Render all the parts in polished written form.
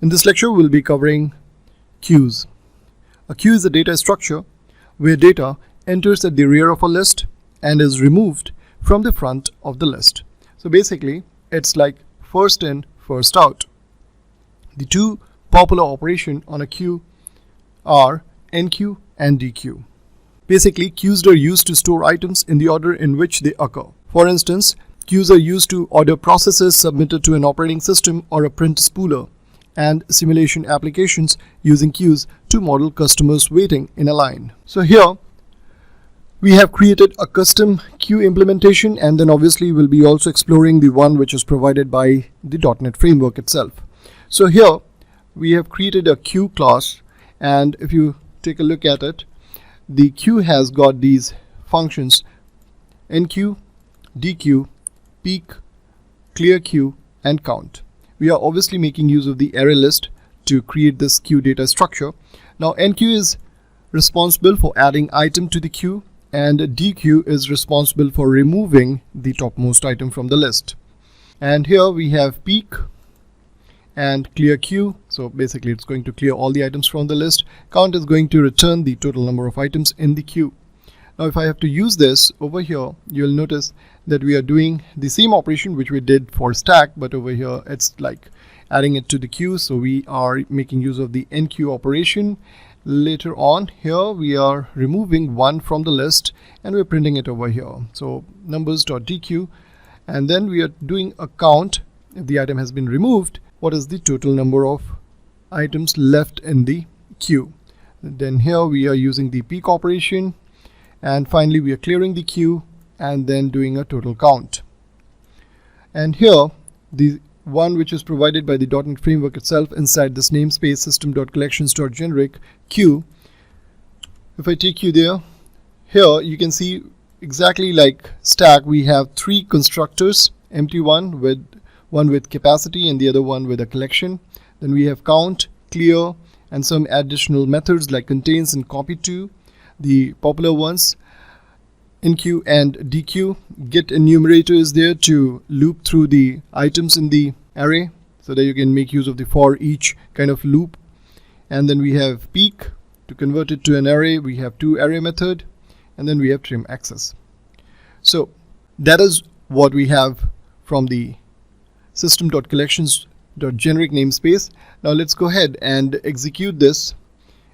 In this lecture, we'll be covering queues. A queue is a data structure where data enters at the rear of a list and is removed from the front of the list. So basically, it's like first in, first out. The two popular operations on a queue are enqueue and dequeue. Basically, queues are used to store items in the order in which they occur. For instance, queues are used to order processes submitted to an operating system or a print spooler, and simulation applications using queues to model customers waiting in a line. So here we have created a custom queue implementation, and then obviously we'll be also exploring the one which is provided by the .NET framework itself. So here we have created a queue class, and if you take a look at it, the queue has got these functions: enqueue, dequeue, peek, clear queue, and count. We are obviously making use of the array list to create this queue data structure. Now enqueue is responsible for adding item to the queue, and dequeue is responsible for removing the topmost item from the list. And here we have peek and clear queue. So basically it's going to clear all the items from the list. Count is going to return the total number of items in the queue. Now if I have to use this over here, you'll notice that we are doing the same operation which we did for stack, but over here it's like adding it to the queue. So we are making use of the enqueue operation. Later on here we are removing one from the list and we're printing it over here. So numbers.dequeue, and then we are doing a count. If the item has been removed, what is the total number of items left in the queue? Then here we are using the peek operation, and finally we are clearing the queue and then doing a total count. And here the one which is provided by the .NET framework itself inside this namespace system.collections.generic queue. If I take you there, here you can see exactly like stack, we have three constructors: empty one with capacity and the other one with a collection. Then we have count, clear, and some additional methods like contains and copy to. The popular ones, enqueue and dequeue. Get enumerator is there to loop through the items in the array so that you can make use of the for each kind of loop. And then we have peek to convert it to an array. We have toArray method, and then we have trim access. So that is what we have from the system.collections.generic namespace. Now let's go ahead and execute this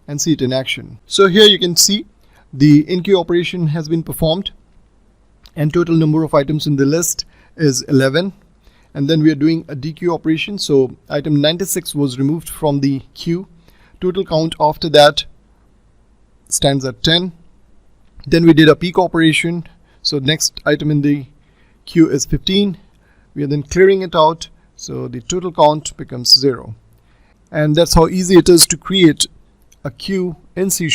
and see it in action. So here you can see the enqueue operation has been performed, and total number of items in the list is 11. And then we are doing a dequeue operation. So item 96 was removed from the queue. Total count after that stands at 10. Then we did a peek operation. So next item in the queue is 15. We are then clearing it out. So the total count becomes 0. And that's how easy it is to create a queue in C#.